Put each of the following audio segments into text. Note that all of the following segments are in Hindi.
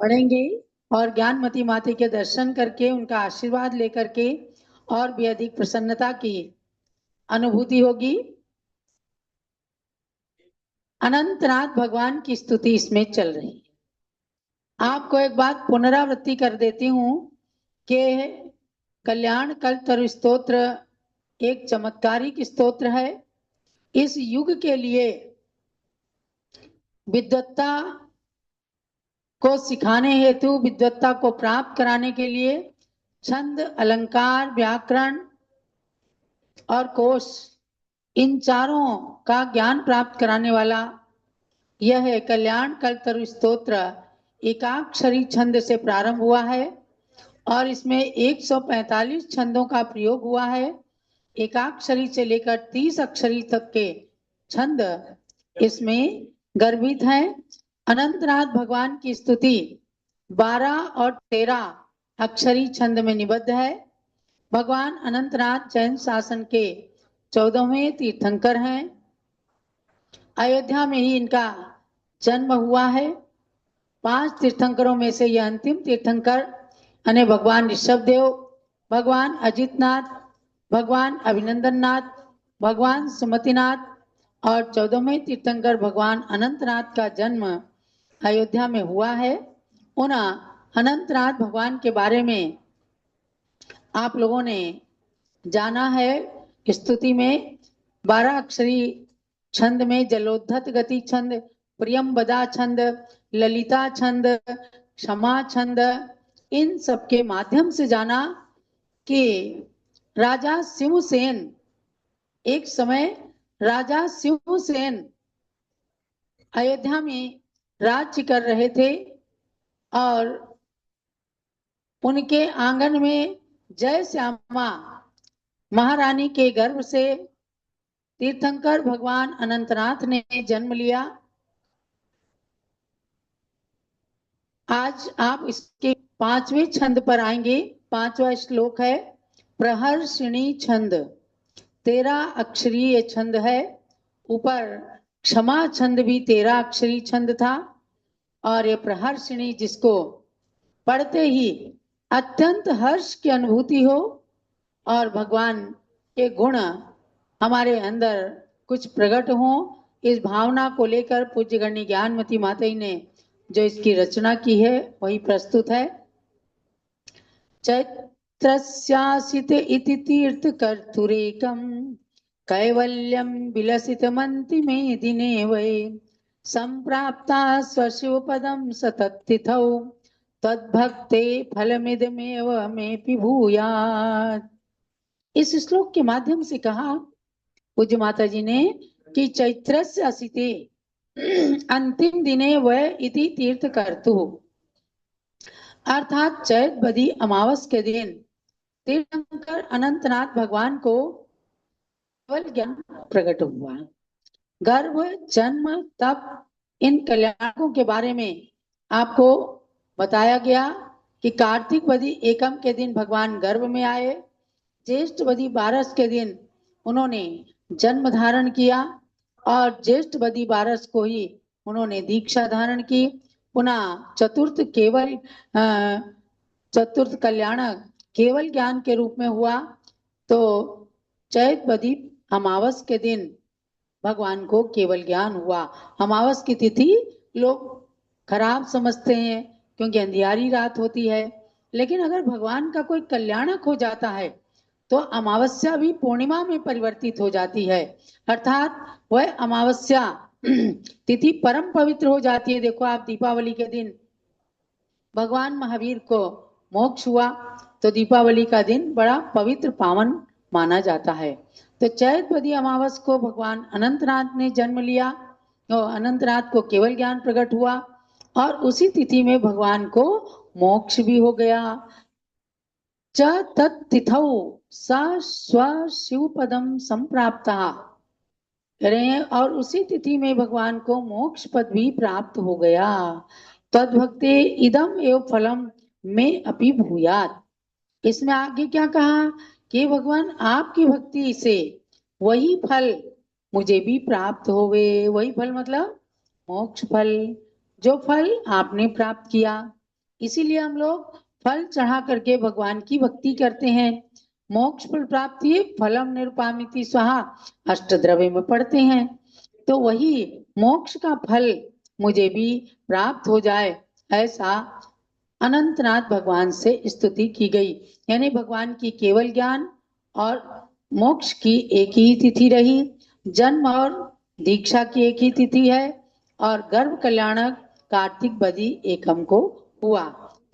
पढ़ेंगे और ज्ञानमती माता के दर्शन करके उनका आशीर्वाद लेकर के और भी अधिक प्रसन्नता की अनुभूति होगी। अनंतनाथ भगवान की स्तुति इसमें चल रही है। आपको एक बात पुनरावृत्ति कर देती हूँ कि कल्याण कल्पतरु स्तोत्र एक चमत्कारिक स्तोत्र है। इस युग के लिए विद्वत्ता को सिखाने हेतु, विद्वत्ता को प्राप्त कराने के लिए छंद, अलंकार, व्याकरण और कोश, इन चारों का ज्ञान प्राप्त कराने वाला यह है कल्याण कल्पतरु स्तोत्र। एकाक्षरी छंद से प्रारंभ हुआ है और इसमें 145 छंदों का प्रयोग हुआ है। एकाक्षरी से लेकर 30 अक्षरी तक के छंद इसमें गर्भित हैं। अनंतनाथ भगवान की स्तुति 12 और 13 अक्षरी छंद में निबद्ध है। भगवान अनंतनाथ जैन शासन के 14वें तीर्थंकर हैं। अयोध्या में ही इनका जन्म हुआ है। 5 तीर्थंकरों में से यह अंतिम तीर्थंकर यानी भगवान ऋषभदेव, भगवान अजितनाथ, भगवान अभिनंदननाथ, भगवान सुमतिनाथ और 14वें तीर्थंकर भगवान अनंतनाथ का जन्म अयोध्या में हुआ है। उन अनंतनाथ भगवान के बारे में आप लोगों ने जाना है। स्तुति में 12 अक्षरी छंद में जलोद्धत गति छंद, प्रियंबदा छंद, ललिता छंद, क्षमा छंद, इन सब के माध्यम से जाना कि राजा सिंहसेन, एक समय राजा सिंहसेन अयोध्या में राज्य कर रहे थे और उनके आंगन में जय श्यामा महारानी के गर्भ से तीर्थंकर भगवान अनंतनाथ ने जन्म लिया। आज आप इसके 5वें छंद पर आएंगे। 5वां श्लोक है प्रहर्षिणी छंद, 13 अक्षरीय छंद है। ऊपर क्षमा छंद भी 13 अक्षरी छंद था और ये प्रहर्षिणी जिसको पढ़ते ही अत्यंत हर्ष की अनुभूति हो और भगवान के गुण हमारे अंदर कुछ प्रकट हो, इस भावना को लेकर पूज्य गण्य ज्ञानमती माता ने जो इसकी रचना की है वही प्रस्तुत है। चैत्रस्यासित इति तीर्थ कर्तुरेकम कैवल्यम विलसितमन्ति में दिने वै संप्राप्ता स्वशिव पदम सततिथौ तद्भक्ते फलमिदमेव मेपि भूयात्। इस श्लोक के माध्यम से कहा पूज्य माता जी ने कि चैत्रस्य असिते अंतिम दिने वह इति तीर्थ कर्तु, अर्थात चैत बदी अमावस के दिन तीर्थंकर अनंतनाथ भगवान को केवल ज्ञान प्रकट हुआ। गर्भ, जन्म, तप, इन कल्याणों के बारे में आपको बताया गया कि कार्तिक बदी एकम के दिन भगवान गर्भ में आए, ज्येष्ठ बदी 12 के दिन उन्होंने जन्म धारण किया और ज्येष्ठ बदी 12 को ही उन्होंने दीक्षा धारण की। पुनः चतुर्थ कल्याण केवल ज्ञान के रूप में हुआ। तो चैत बदी अमावस के दिन भगवान को केवल ज्ञान हुआ। अमावस की तिथि लोग खराब समझते हैं क्योंकि अंधियारी रात होती है, लेकिन अगर भगवान का कोई कल्याणक हो जाता है तो अमावस्या भी पूर्णिमा में परिवर्तित हो जाती है, अर्थात वह अमावस्या तिथि परम पवित्र हो जाती है। देखो आप दीपावली के दिन भगवान महावीर को मोक्ष हुआ तो दीपावली का दिन बड़ा पवित्र पावन माना जाता है। तो चैत बदी अमावस को भगवान अनंतनाथ ने जन्म लिया और अनंतनाथ को केवल ज्ञान प्रकट हुआ और उसी तिथि में भगवान को मोक्ष भी हो गया। च तत्तिथौ स स्वशिव पदम संप्राप्ता, और उसी तिथि में भगवान को मोक्ष पद भी प्राप्त हो गया। तद्भक्ते इदम एव फलम में अपि भूयात। इसमें आगे क्या कहा कि भगवान आपकी भक्ति से वही फल मुझे भी प्राप्त होवे। वही फल मतलब मोक्ष फल, जो फल आपने प्राप्त किया। इसीलिए हम लोग फल चढ़ा करके भगवान की भक्ति करते हैं। मोक्ष फल प्राप्ति फलम निरुपामिति स्वाहा अष्टद्रव्य में पढ़ते हैं। तो वही मोक्ष का फल मुझे भी प्राप्त हो जाए, ऐसा अनंतनाथ भगवान से स्तुति की गई। यानी भगवान की केवल ज्ञान और मोक्ष की एक ही तिथि रही, जन्म और दीक्षा की एक ही तिथि है, और गर्भ कल्याणक कार्तिक बदी एकम को हुआ।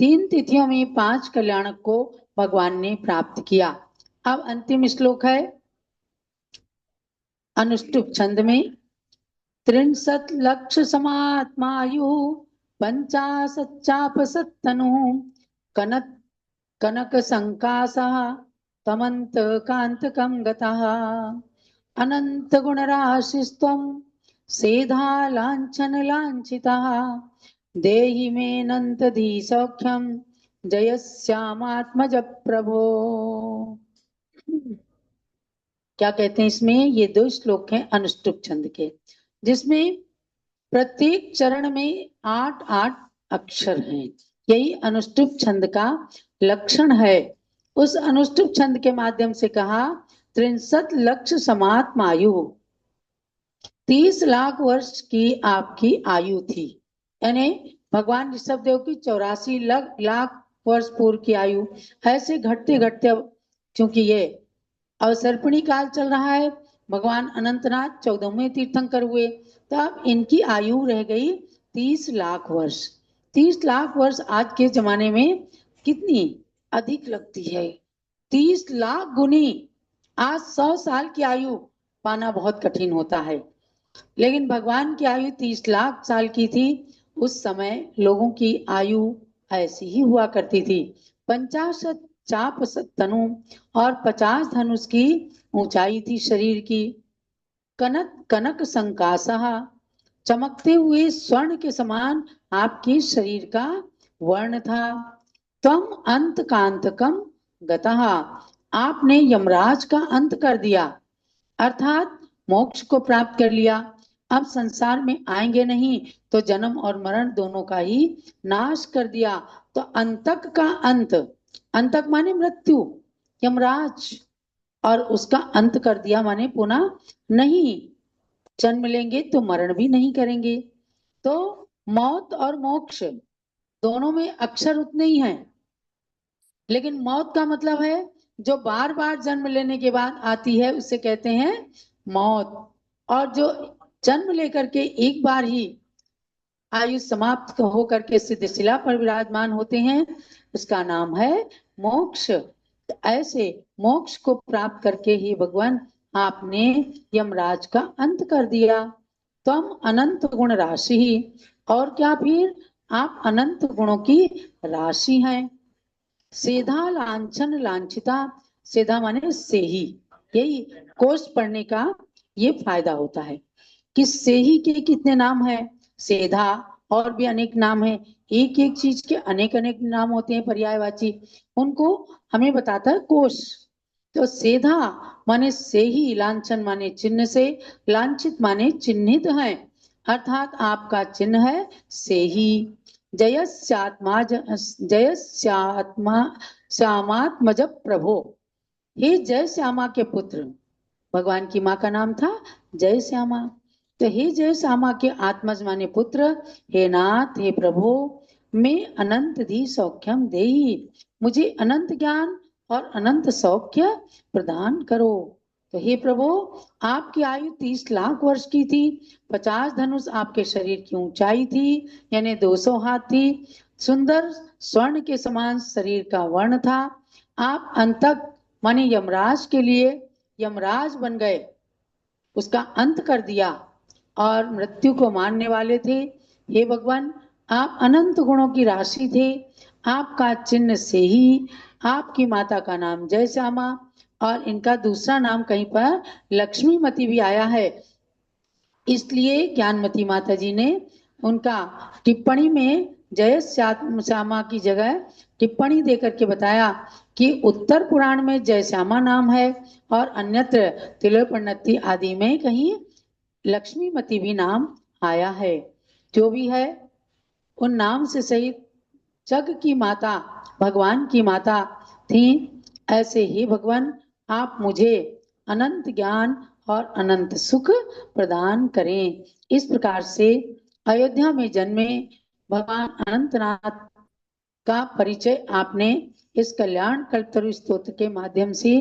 3 तिथियों में 5 कल्याणक को भगवान ने प्राप्त किया। अब अंतिम श्लोक है अनुष्टुप छंद में, 63 लक्ष समात्मायु 50 कनक कनक संकासः तमंत कांतकं गतः अनंत गुण राशिस्त्वं सेधा लांछन लांछितः देहि मे नंत धी सौख्यम जयस्यामात्मज प्रभो। क्या कहते हैं इसमें? ये 2 श्लोक हैं अनुष्टुप छंद के, जिसमें प्रत्येक चरण में 8-8 अक्षर हैं। यही अनुष्टुप छंद का लक्षण है। उस अनुष्टुप छंद के माध्यम से कहा 63 लक्ष समात्मायु, 30 लाख वर्ष की आपकी आयु थी। यानी भगवान ऋषभ देव की 84 लाख वर्ष पूर्व की आयु। ऐसे घटते घटते, क्योंकि ये अवसर्पणी काल चल रहा है, भगवान अनंतनाथ 14वें तीर्थंकर हुए, तब इनकी आयु रह गई 30 लाख वर्ष। 30 लाख वर्ष आज के जमाने में कितनी अधिक लगती है। 30 लाख गुनी आज 100 साल की आयु पाना बहुत कठिन होता है, लेकिन भगवान की आयु 30 लाख साल की थी। उस समय लोगों की आयु ऐसी ही हुआ करती थी। 50 चाप तनु और 50 धनुष की ऊंचाई थी शरीर की। कनक कनक संकासः, चमकते हुए स्वर्ण के समान आपके शरीर का वर्ण था। तम अंत कांतकम गतः, आपने यमराज का अंत कर दिया, अर्थात मोक्ष को प्राप्त कर लिया। अब संसार में आएंगे नहीं, तो जन्म और मरण दोनों का ही नाश कर दिया। तो अंतक का अंत, अंतक माने मृत्यु, यमराज, और उसका अंत कर दिया माने पुनः नहीं जन्म लेंगे तो मरण भी नहीं करेंगे। तो मौत और मोक्ष दोनों में अक्षर उतने ही हैं, लेकिन मौत का मतलब है जो बार बार जन्म लेने के बाद आती है, उसे कहते हैं मौत। और जो जन्म लेकर के एक बार ही आयु समाप्त होकर के सिद्धशिला पर विराजमान होते हैं, उसका नाम है मोक्ष। तो ऐसे मोक्ष को प्राप्त करके ही भगवान आपने यमराज का अंत कर दिया। तम अनंत गुण राशि ही, और क्या फिर आप अनंत गुणों की राशि हैं। सेधा लांछन लांछिता, सेधा माने से ही, यही कोष पढ़ने का ये फायदा होता है कि से ही के कितने नाम है। सेधा और भी अनेक नाम है, एक एक चीज के अनेक अनेक नाम होते हैं पर्यायवाची, उनको हमें बताता है कोष। तो सेधा माने से ही, लांछन माने चिन्ह से, लांछित माने चिन्हित है, अर्थात आपका चिन्ह है से ही। जयस्यात्मा जयस्यात्मा श्यामात्मज प्रभो, हे जय श्यामा के पुत्र, भगवान की माँ का नाम था जय श्यामा। तो हे जय श्यामा के आत्मज माने पुत्र, हे नाथ हे प्रभु, मैं अनंत धी सौख्यम देही, मुझे अनंत ज्ञान और अनंत सौख्य प्रदान करो। तो हे प्रभु, आपकी आयु 30 लाख वर्ष की थी, 50 धनुष आपके शरीर की ऊंचाई थी, यानी 200 हाथ थी, सुंदर स्वर्ण के समान शरीर का वर्ण था। आप अंतक माने यमराज के लिए यमराज बन गए, उसका अंत कर दिया, और मृत्यु को मानने वाले थे। हे भगवान, आप अनंत गुणों की राशि थे, आपका चिन्ह से ही, आपकी माता का नाम जय श्यामा, और इनका दूसरा नाम कहीं पर लक्ष्मीमती भी आया है। इसलिए ज्ञानमती माता जी ने उनका टिप्पणी में जय श्यामा की जगह टिप्पणी देकर के बताया कि उत्तर पुराण में जय श्यामा नाम है, और अन्यत्र तिलोपन्नति आदि में कहीं लक्ष्मीमती भी नाम आया है। जो भी है, उन नाम से सहित जग की माता भगवान की माता थी, ऐसे ही भगवान आप मुझे अनंत ज्ञान और अनंत सुख प्रदान करें। इस प्रकार से अयोध्या में जन्मे भगवान अनंतनाथ का परिचय आपने इस कल्याण कल्पतरु स्तोत्र के माध्यम से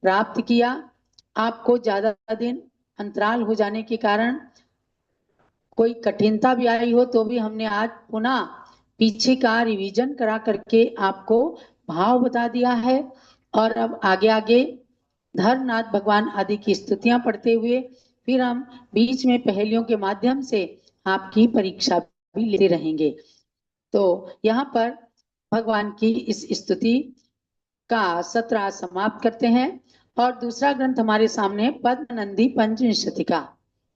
प्राप्त किया। आपको ज्यादा दिन अंतराल हो जाने के कारण कोई कठिनता भी आई हो तो भी हमने आज पुनः पीछे का रिवीजन करा करके आपको भाव बता दिया है। और अब आगे आगे धर्मनाथ भगवान आदि की स्तुतियां पढ़ते हुए फिर हम बीच में पहेलियों के माध्यम से आपकी परीक्षा भी लेते रहेंगे। तो यहाँ पर भगवान की इस स्तुति का सत्र समाप्त करते हैं और दूसरा ग्रंथ हमारे सामने पद्मनंदी पंचविंशति का